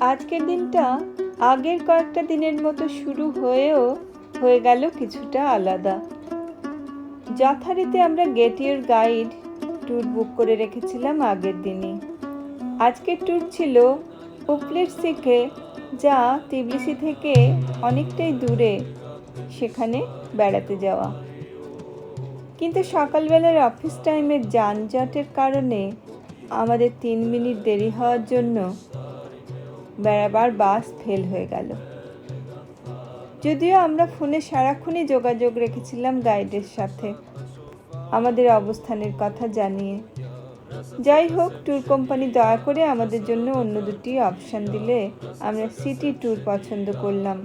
আজকের দিনটা আগের কয়েকটা দিনের মতো শুরু হয়ে গেল কিছুটা আলাদা। যথারীতি আমরা গেট ইউর গাইড ট্যুর বুক করে রেখেছিলাম আগের দিনই। আজকের ট্যুর ছিল উপলেটসিকে, যা টিবিলিসি থেকে অনেকটাই দূরে, সেখানে বেড়াতে যাওয়া। কিন্তু সকালবেলার অফিস টাইমের যানজটের কারণে আমাদের 3 মিনিট দেরি হওয়ার জন্য বেড়াবার বাস ফেল হয়ে গেল। যদিও আমরা ফোনে সারাক্ষণই যোগাযোগ রেখেছিলাম গাইডের সাথে আমাদের অবস্থানের কথা জানিয়ে। যাই হোক, ট্যুর কোম্পানি দয়া করে আমাদের জন্য অন্য দুটি অপশান দিলে আমরা সিটি ট্যুর পছন্দ করলাম,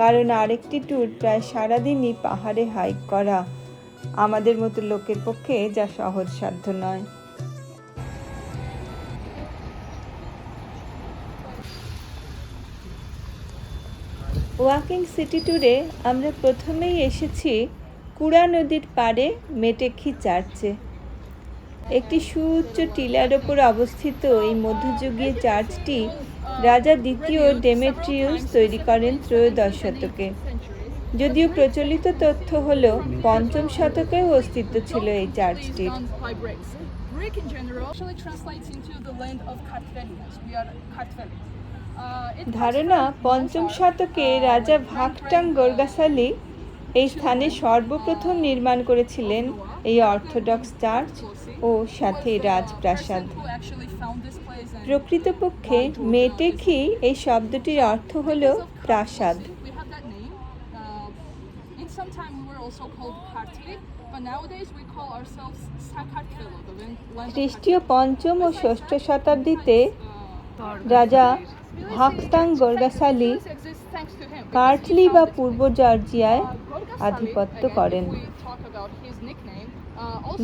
কারণ আরেকটি ট্যুর প্রায় সারাদিনই পাহাড়ে হাইক করা আমাদের মতো লোকের পক্ষে যা সহজসাধ্য নয়। ওয়াকিং সিটি ট্যুরে আমরা প্রথমেই এসেছি কুড়া নদীর পাড়ে মেটেক্ষী চার্চে। একটি সুউচ্চ টিলার ওপর অবস্থিত এই মধ্যযুগীয় চার্চটি রাজা দ্বিতীয় ডেমেট্রিয়াস তৈরি করেন ত্রয়োদশ শতকে। যদিও প্রচলিত তথ্য হল 5ম শতকেও অস্তিত্ব ছিল এই চার্চটির। ধারণা 5ম শতকে রাজা ভাগটাং গোর্গাসালি এই স্থানে সর্বপ্রথম নির্মাণ করেছিলেন এই অর্থোডক্স চার্চ ও সাথে রাজপ্রাসাদ। প্রকৃতপক্ষে মেটেক্ষী এই শব্দটির অর্থ হল প্রাসাদ। খ্রিস্টীয় 5ম ও 6ষ্ঠ শতাব্দীতে রাজা ভাগটাং গোর্গাসালি কার্টলি বা পূর্ব জর্জিয়ায় আধিপত্য করেন।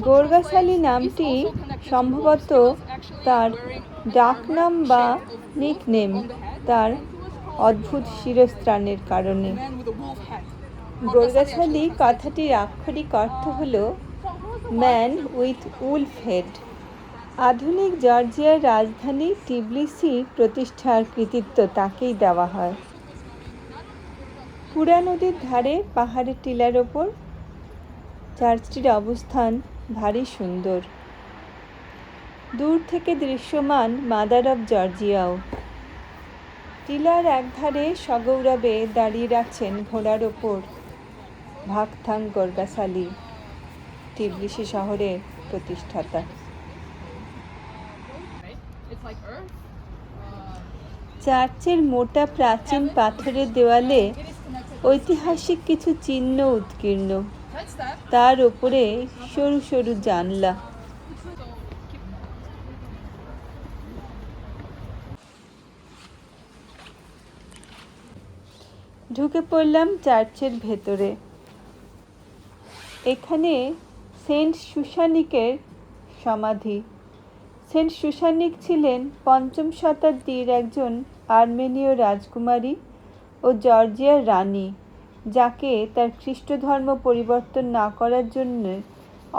গোর্গাসালি নামটি সম্ভবত তার ডাকনাম বা নিকনেম, তার অদ্ভুত শিরস্ত্রাণের কারণে। গোর্গাসালি কথাটির আক্ষরিক অর্থ হল ম্যান উইথ উলফ হেড। আধুনিক জর্জিয়ার রাজধানী টিবিলিসি প্রতিষ্ঠার কৃতিত্ব তাকেই দেওয়া হয়। কুড়া নদীর ধারে পাহাড়ের টিলার ওপর চার্চটির অবস্থান ভারী সুন্দর। দূর থেকে দৃশ্যমান মাদার অব জর্জিয়াও। টিলার একধারে সগৌরবে দাঁড়িয়ে আছেন ঘোড়ার ওপর ভাগটাং গোর্গাসালি, টিবিলিসি শহরের প্রতিষ্ঠাতা। চার্চের মোটা প্রাচীন পাথরের দেওয়ালে ঐতিহাসিক কিছু চিহ্ন উৎকীর্ণ, তার ওপরে সরু সরু জানলা। ঢুকে পড়লাম চার্চের ভেতরে। এখানে সেন্ট সুসানিকের সমাধি। সেন্ট সুসানিক ছিলেন 5ম শতাব্দীর একজন আর্মেনীয় রাজকুমারী ও জর্জিয়ার রানী, যাকে তার খ্রিস্ট ধর্ম পরিবর্তন না করার জন্য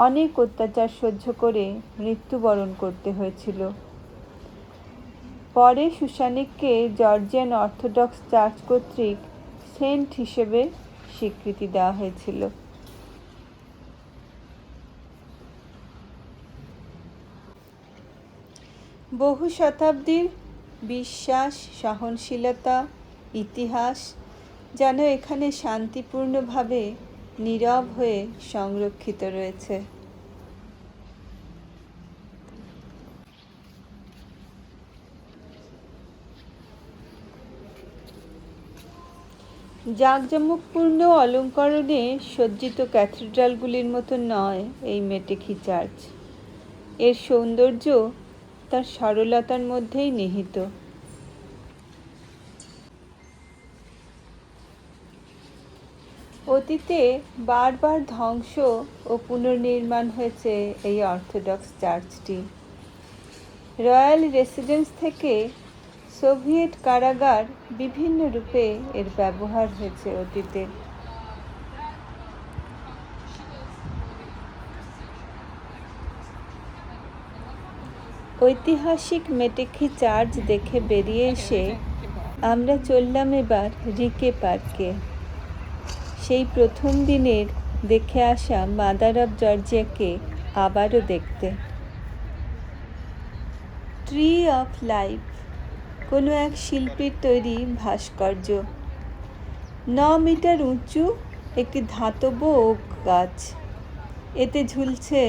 অনেক অত্যাচার সহ্য করে মৃত্যুবরণ করতে হয়েছিল। পরে সুসানিককে জর্জিয়ান অর্থোডক্স চার্চ কর্তৃক সেন্ট হিসেবে স্বীকৃতি দেওয়া হয়েছিল। বহু শতাব্দীর বিশ্বাস, সহনশীলতা, ইতিহাস যেন এখানে শান্তিপূর্ণভাবে নীরব হয়ে সংরক্ষিত রয়েছে। জাঁকজমকপূর্ণ অলঙ্করণে সজ্জিত ক্যাথিড্রালগুলির মতো নয় এই মেটেক্ষী চার্চ। এর সৌন্দর্য তার সরলতার মধ্যেই নিহিত। অতীতে বারবার ধ্বংস ও পুনর্নির্মাণ হয়েছে এই অর্থোডক্স চার্চটি। রয়্যাল রেসিডেন্স থেকে সোভিয়েত কারাগার বিভিন্ন রূপে এর ব্যবহার হয়েছে অতীতে। ঐতিহাসিক মেটেক্ষী চার্চ দেখে বেরিয়ে এসে আমরা চললাম এবার রিকে পার্কে। সেই প্রথম দিনের দেখে আসা মাদার অফ জর্জিয়াকে আবারও দেখতে। ট্রি অফ লাইফ কোনো এক শিল্পীর তৈরি ভাস্কর্য। 9 মিটার উঁচু একটি ধাতব ওক গাছ। এতে ঝুলছে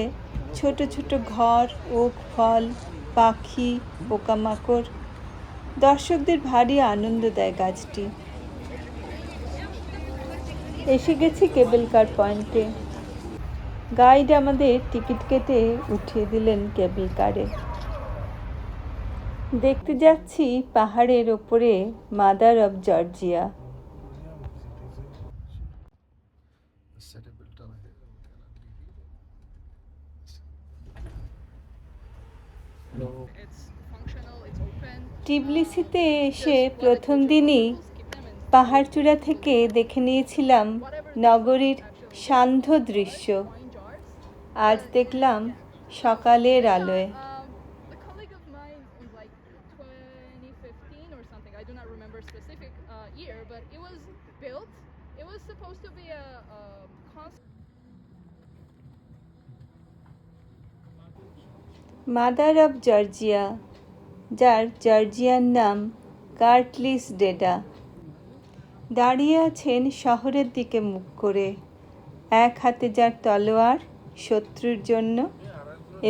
ছোট ছোট ঘর, ওক ফল, পাখি, পোকামাকড়। দর্শকদের ভারী আনন্দ দেয় গাছটি। এসে গেছি কেবল কার পয়েন্টে। গাইড আমাদের টিকিট কেটে উঠিয়ে দিলেন কেবল কারে। দেখতে যাচ্ছি পাহাড়ের ওপরে মাদার অফ জর্জিয়া। টিবলিসিতে এসে প্রথম দিনই পাহাড়চূড়া থেকে দেখে নিয়েছিলাম নগরীর সান্ধ্য দৃশ্য। আজ দেখলাম সকালের আলোয়। মাদার অফ জর্জিয়া, যার জর্জিয়ান নাম কার্টলিস ডেডা, দাঁড়িয়ে আছেন শহরের দিকে মুখ করে। এক হাতে যার তলোয়ার শত্রুর জন্য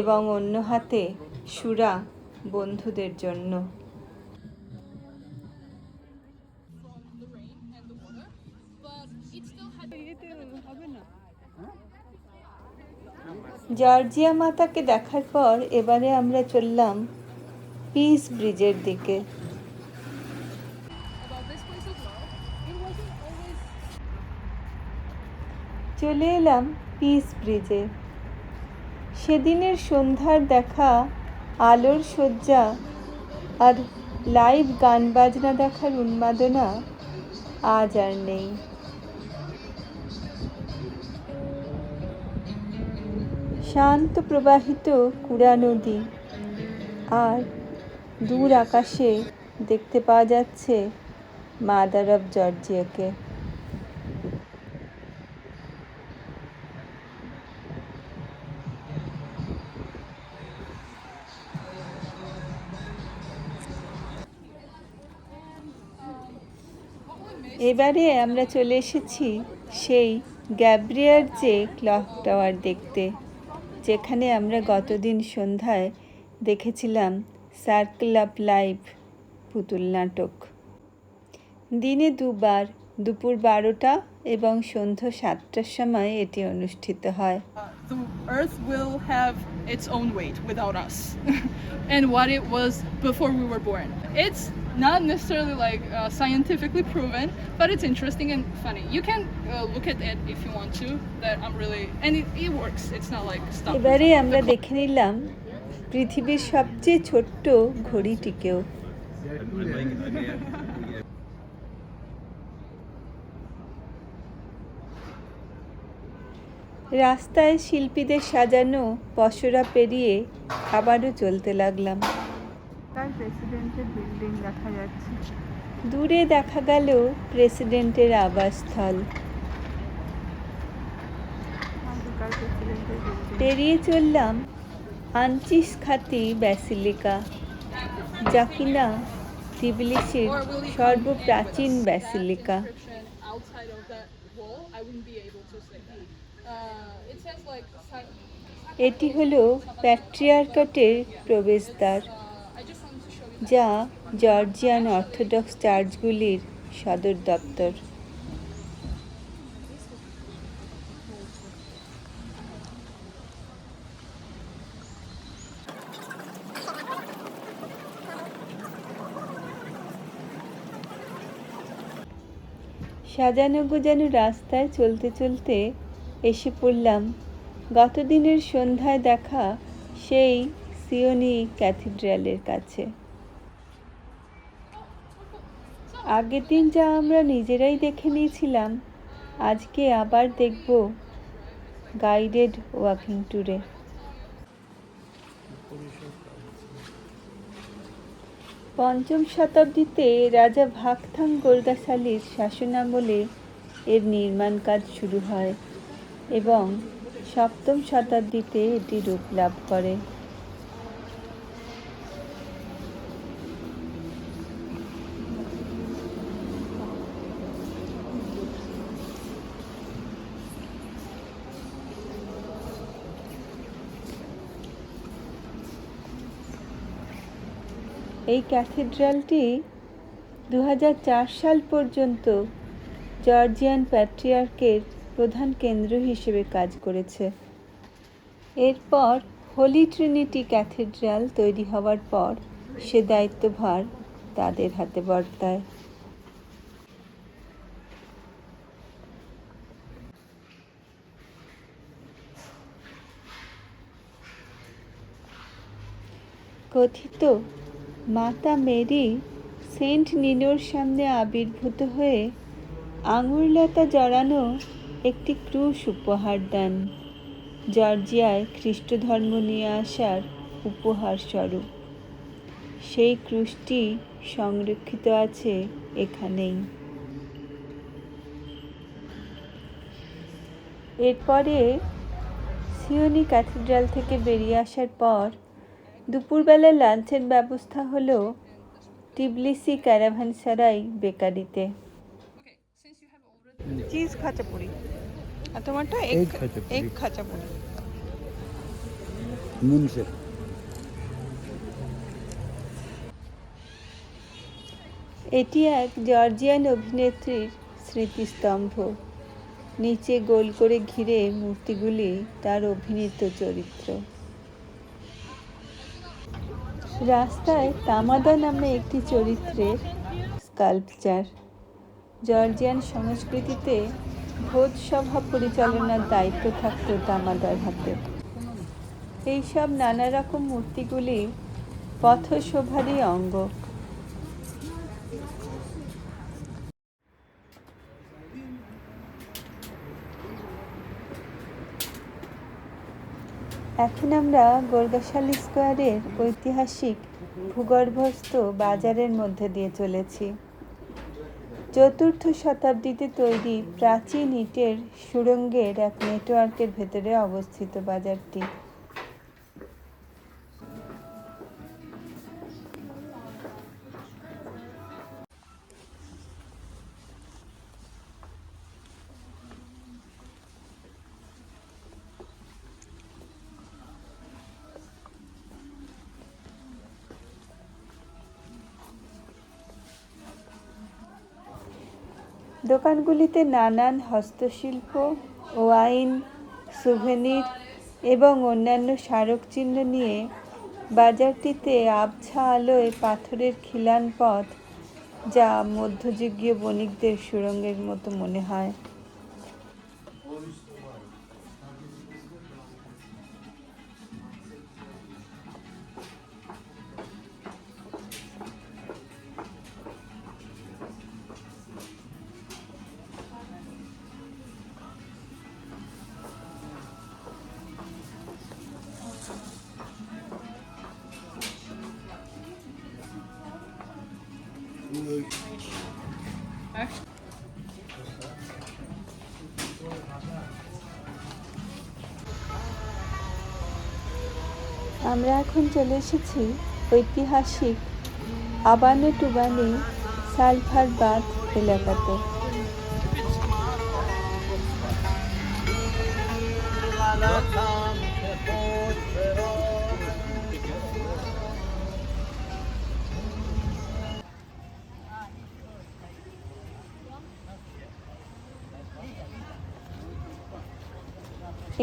এবং অন্য হাতে সুরা বন্ধুদের জন্য। জর্জিয়া মাতাকে দেখার পর এবারে আমরা চললাম পিস ব্রিজের দিকে। চলে এলাম পিস ব্রিজে। সেদিনের সন্ধ্যার দেখা আলোর সজ্জা আর লাইভ গান বাজনা দেখার উন্মাদনা আজ আর নেই। শান্ত প্রবাহিত কুড়া নদী, আর দূর আকাশে দেখতে পাওয়া যাচ্ছে মাদার অফ জর্জিয়াকে। এবারে আমরা চলে এসেছি সেই গ্যাব্রিয়ার যে ক্লক টাওয়ার দেখতে, যেখানে আমরা গতদিন সন্ধ্যায় দেখেছিলাম সার্কেল অফ লাইফ পুতুল নাটক। দিনে দুবার, দুপুর 12টা এবং সন্ধ্যা 7টার সময় এটি অনুষ্ঠিত হয়। The Earth will have its own weight without us and what it was before we were born. It's not necessarily like scientifically proven, but it's interesting and funny. You can look at it if you want to. That I'm really, and it works. It's not like stuff. এবারে আমরা দেখে নিলাম পৃথিবীর সবচেয়ে ছোট্ট ঘড়িটিকেও। রাস্তায় শিল্পীদের সাজানো পসরা পেরিয়ে আবারও চলতে লাগলাম। তার প্রেসিডেন্টের বিল্ডিং দেখা যাচ্ছে। দূরে দেখা গেল প্রেসিডেন্টের আবাসস্থল। পেরিয়ে চললাম আনচিসখাতি ব্যাসিলিকা, যা কিনা টিবিলিসির সর্বপ্রাচীন ব্যাসিলিকা। এটি হলো প্যাট্রিয়ার্কেটের প্রবেশদ্বার, যা জর্জিয়ান অর্থোডক্স চার্চগুলির সদর দপ্তর। সাজানো গোজানো রাস্তায় চলতে চলতে এসে পড়লাম গতদিনের সন্ধ্যায় দেখা সেই সিওনি ক্যাথিড্রালের কাছে। আগের দিন যা আমরা নিজেরাই দেখে নিয়েছিলাম, আজকে আবার দেখব গাইডেড ওয়াকিং ট্যুরে। পঞ্চম শতাব্দীতে রাজা ভাকথাং গোর্গাসালির শাসনামলে এর নির্মাণ কাজ শুরু হয় এবং সপ্তম শতাব্দীতে এটি রূপ লাভ করে। এই ক্যাথিড্রালটি 2004 সাল পর্যন্ত জর্জিয়ান প্যাট্রিয়ার্কের প্রধান কেন্দ্র হিসেবে কাজ করেছে। এরপর হোলি ট্রিনিটি ক্যাথিড্রাল তৈরি হওয়ার পর সে দায়িত্বভার তাদের হাতে বর্তায়। কথিত মাতা মেরি সেন্ট নিনোর সামনে আবির্ভূত হয়ে আঙুরলতা জড়ানো একটি ক্রুশ উপহার দেন, জর্জিয়ায় খ্রিস্ট ধর্ম নিয়ে আসার উপহার স্বরূপ। সেই ক্রুশটি সংরক্ষিত আছে এখানেই। এরপরে সিওনি ক্যাথিড্রাল থেকে বেরিয়ে আসার পর দুপুরবেলা লাঞ্চের ব্যবস্থা হলো টিবলিসি ক্যারাভানসারাই বেকারিতে। চিজ খাচাপুরি আর তোমারটা এগ খাচাপুরি। এটি এক জর্জিয়ান অভিনেত্রীর স্মৃতিস্তম্ভ। নিচে গোল করে ঘিরে মূর্তিগুলি তার অভিনীত চরিত্র। রাস্তায় তামাদা নামে একটি চরিত্রের স্কাল্পচার। জর্জিয়ান সংস্কৃতিতে ভোজসভা পরিচালনার দায়িত্ব থাকত তামাদার হাতে। এইসব নানা রকম মূর্তিগুলি পথশোভারই অঙ্গ। এখন আমরা গোর্গাশালি স্কোয়ারের ঐতিহাসিক ভূগর্ভস্থ বাজারের মধ্যে দিয়ে চলেছি। চতুর্থ শতাব্দীতে তৈরি প্রাচীন ইটের সুড়ঙ্গের এক নেটওয়ার্কের ভেতরে অবস্থিত বাজারটি। দোকানগুলিতে নানান হস্তশিল্প, ওয়াইন, সুভেনির এবং অন্যান্য স্মারকচিহ্ন নিয়ে বাজারটিতে আবছা আলোয় পাথরের খিলান পথ, যা মধ্যযুগীয় বণিকদের সুড়ঙ্গের মতো মনে হয়। আমরা এখন চলে এসেছি ঐতিহাসিক আবানো টুবানি সালফার বাঁধ এলাকাতে।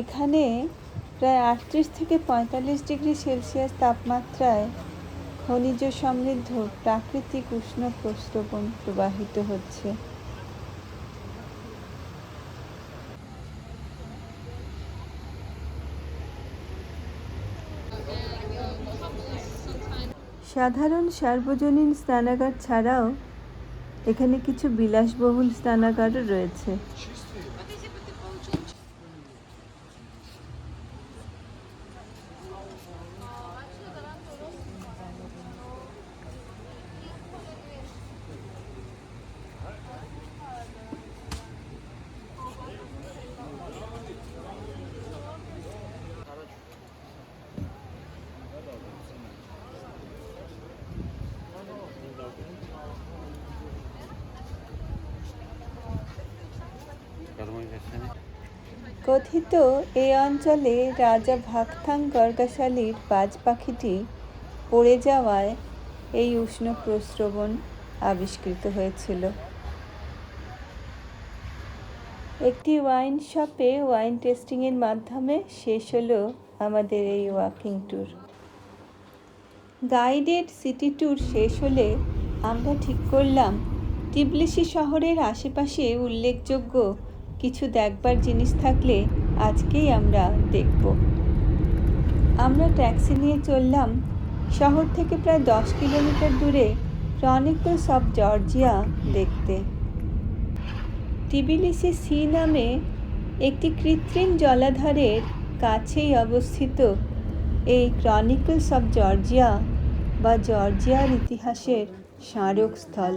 এখানে প্রায় 38 থেকে 45 ডিগ্রি সেলসিয়াস তাপমাত্রায় খনিজ সমৃদ্ধ প্রাকৃতিক উষ্ণ প্রস্রবণ প্রবাহিত হচ্ছে। সাধারণ সার্বজনীন স্নানাগার ছাড়াও এখানে কিছু বিলাসবহুল স্নানাগারও রয়েছে। কথিত এই অঞ্চলে রাজা ভাকথাং গর্গাশালীর বাজ পাখিটি পড়ে যাওয়ায় এই উষ্ণ প্রস্রবণ আবিষ্কৃত হয়েছিল। একটি ওয়াইন শপে ওয়াইন টেস্টিংয়ের মাধ্যমে শেষ হলো আমাদের এই walking tour. Guided city tour শেষ হলে আমরা ঠিক করলাম টিবলিসি শহরের আশেপাশে উল্লেখযোগ্য কিছু দেখবার জিনিস থাকলে আজকেই আমরা দেখব। আমরা ট্যাক্সি নিয়ে চললাম শহর থেকে প্রায় 10 কিলোমিটার দূরে ক্রনিকলস অফ জর্জিয়া দেখতে। টিবিলিসি সি নামে একটি কৃত্রিম জলাধারের কাছেই অবস্থিত এই ক্রনিকলস অফ জর্জিয়া বা জর্জিয়ার ইতিহাসের স্মারকস্থল।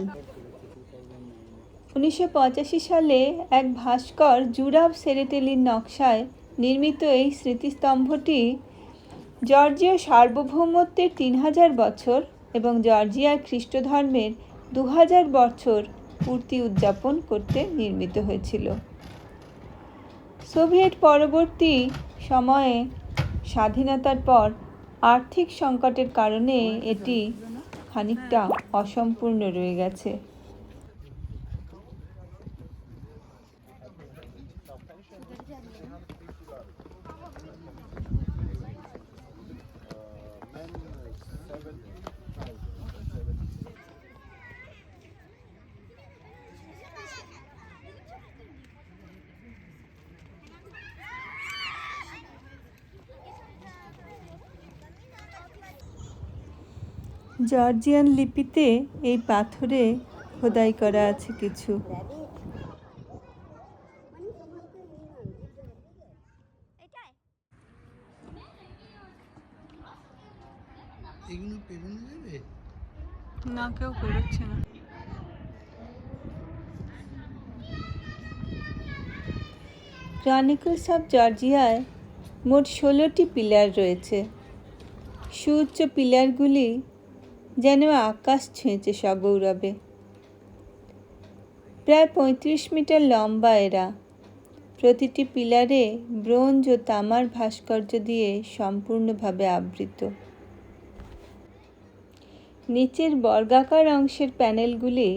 1985 সালে এক ভাস্কর জুরাভ সেরেটেলির নকশায় নির্মিত এই স্মৃতিস্তম্ভটি জর্জীয় সার্বভৌমত্বের 3000 বছর এবং জর্জিয়ার খ্রিস্ট ধর্মের 2000 বছর পূর্তি উদযাপন করতে নির্মিত হয়েছিল। সোভিয়েত পরবর্তী সময়ে স্বাধীনতার পর আর্থিক সংকটের কারণে এটি খানিকটা অসম্পূর্ণ রয়ে গেছে। জর্জিয়ান লিপিতে এই পাথরে খোদাই করা আছে কিছু। না, কেউ পেরোচ্ছে না। ক্রনিকলস অফ জর্জিয়ায় মোট 16টি পিলার রয়েছে। সুউচ্চ পিলারগুলি যেন আকাশ ছুঁয়েছে সগৌরবে। প্রায় 35 মিটার লম্বা এরা। প্রতিটি পিলারে ব্রোঞ্জ ও তামার ভাস্কর্য দিয়ে সম্পূর্ণভাবে আবৃত। নিচের বর্গাকার অংশের প্যানেলগুলি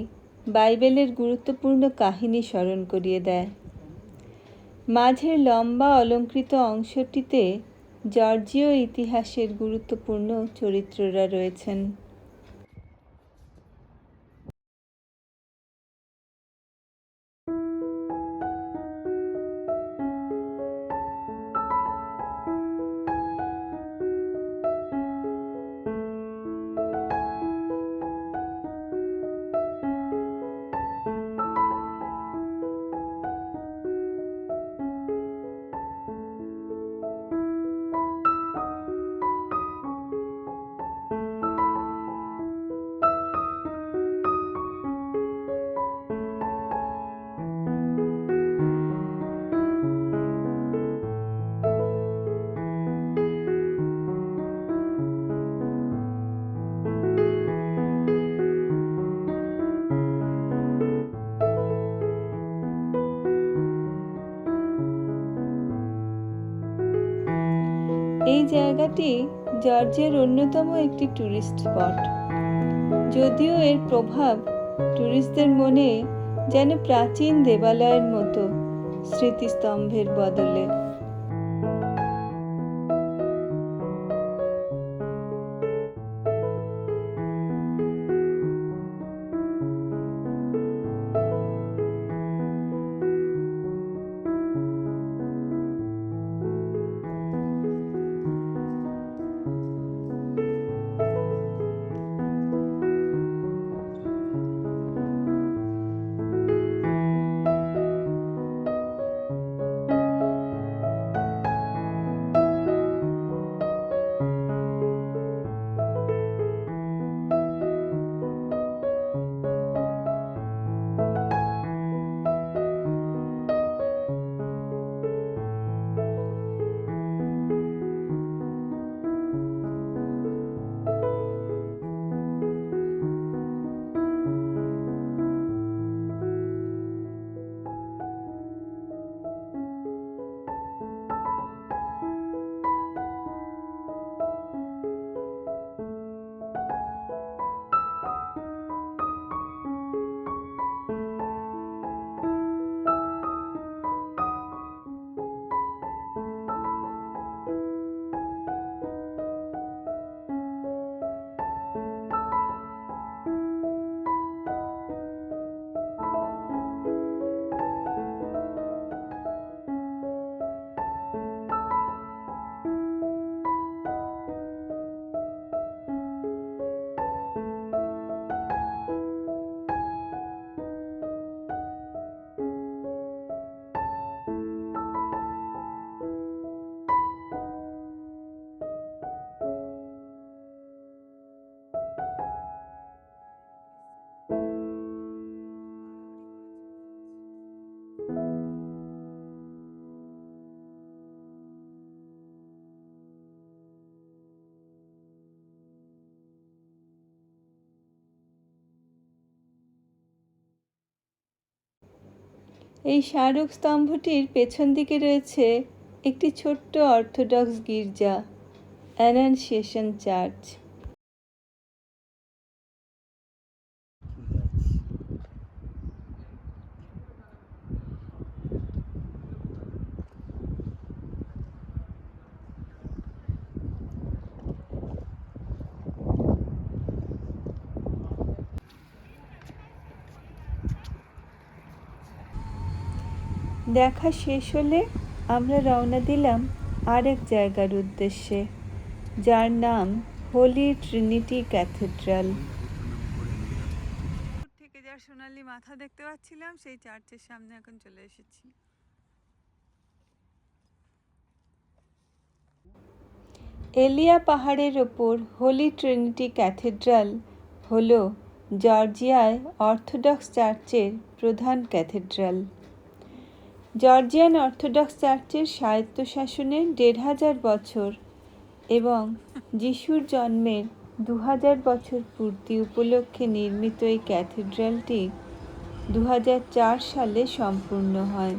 বাইবেলের গুরুত্বপূর্ণ কাহিনী স্মরণ করিয়ে দেয়। মাঝের লম্বা অলঙ্কৃত অংশটিতে জর্জীয় ইতিহাসের গুরুত্বপূর্ণ চরিত্ররা রয়েছেন। এই জায়গাটি জর্জিয়ার অন্যতম একটি ট্যুরিস্ট স্পট। যদিও এর প্রভাব ট্যুরিস্টদের মনে যেন প্রাচীন দেবালয়ের মতো স্মৃতিস্তম্ভের বদলে। এই স্মারক স্তম্ভটির পেছন দিকে রয়েছে একটি ছোট্ট অর্থোডক্স গির্জা, অ্যানানসিয়েশন চার্চ। দেখা শেষ হলে আমরা রওনা দিলাম আরেক জায়গার উদ্দেশ্যে, যার নাম হোলি ট্রিনিটি ক্যাথেড্রাল। থেকে যার সোনালী মাথা দেখতে পাচ্ছিলাম, সেই চার্চের সামনে এখন চলে এসেছি। এলিয়া পাহাড়ের ওপর হোলি ট্রিনিটি ক্যাথেড্রাল হল জর্জিয়ায় অর্থোডক্স চার্চের প্রধান ক্যাথেড্রাল। জর্জিয়ান অর্থোডক্স চার্চের স্বায়ত্তশাসনে 1500 বছর এবং যিশুর জন্মের 2000 বছর পূর্তি উপলক্ষে নির্মিত এই ক্যাথেড্রালটি 2004 সালে সম্পূর্ণ হয়।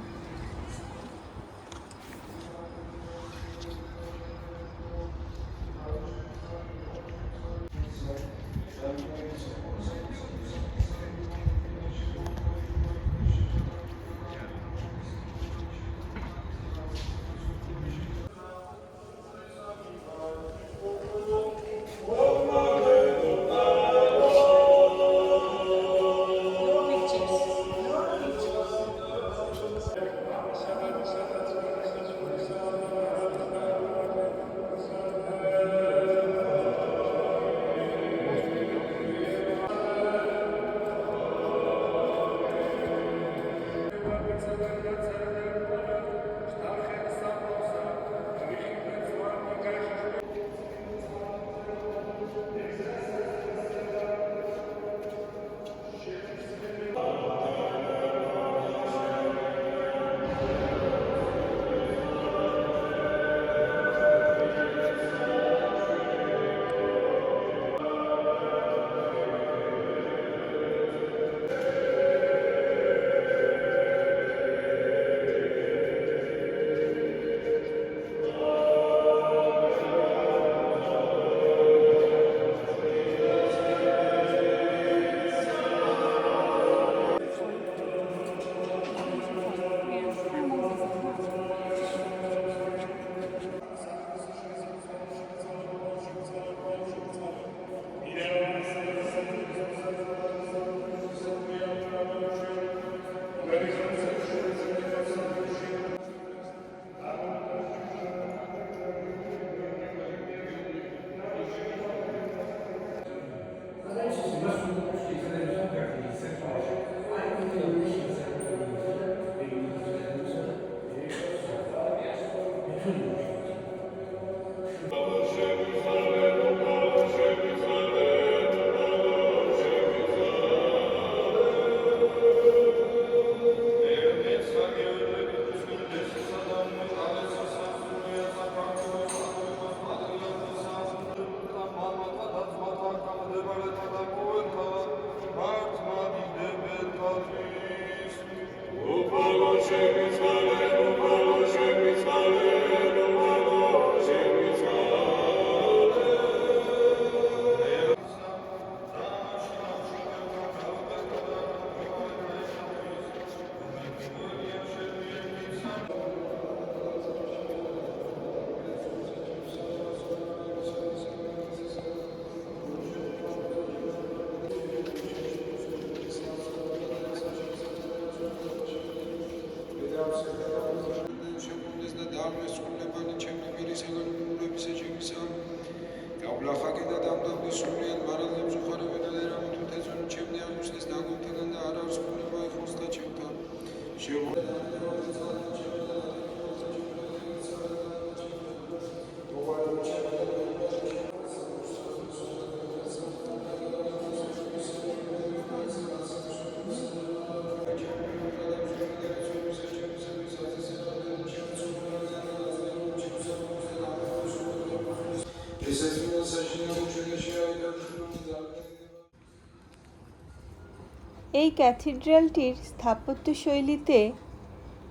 এই ক্যাথেড্রালটির স্থাপত্যশৈলীতে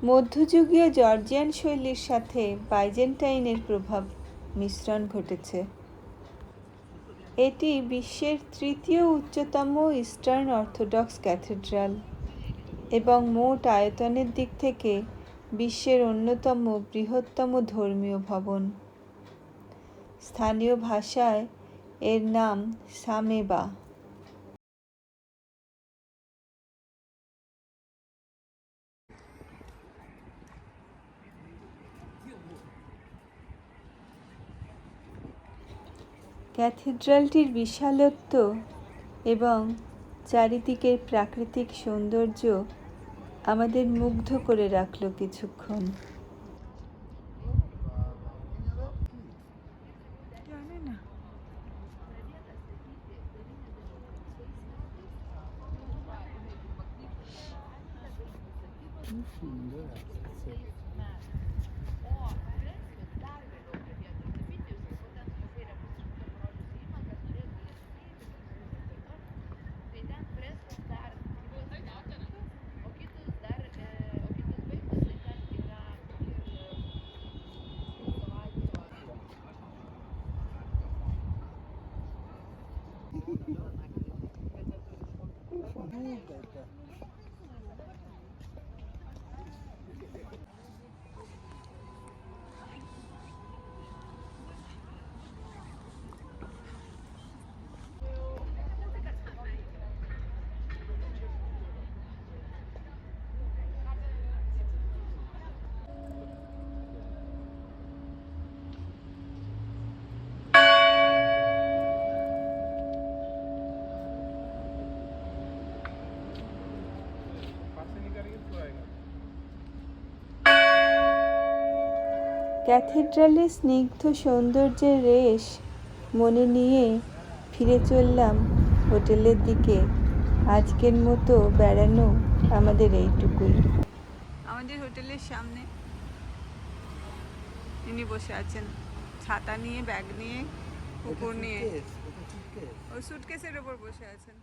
মধ্যযুগীয় জর্জিয়ান শৈলীর সাথে বাইজেন্টাইনের প্রভাব মিশ্রণ ঘটেছে। এটি বিশ্বের তৃতীয় উচ্চতম ইস্টার্ন অর্থোডক্স ক্যাথেড্রাল এবং মোট আয়তনের দিক থেকে বিশ্বের অন্যতম বৃহত্তম ধর্মীয় ভবন। স্থানীয় ভাষায় এর নাম সামেবা। ক্যাথেড্রালটির বিশালত্ব এবং চারিদিকের প্রাকৃতিক সৌন্দর্য আমাদের মুগ্ধ করে রাখল কিছুক্ষণ। জানি না। ক্যাথেড্রালের স্নিগ্ধ সৌন্দর্যের রেশ মনে নিয়ে ফিরে চললাম হোটেলের দিকে। আজকের মতো বেড়ানো আমাদের এইটুকুই। আমাদের হোটেলের সামনে ইনি বসে আছেন, ছাতা নিয়ে, ব্যাগ নিয়ে, কুকুর নিয়ে। ও সুটকেসের ওপর বসে আছেন।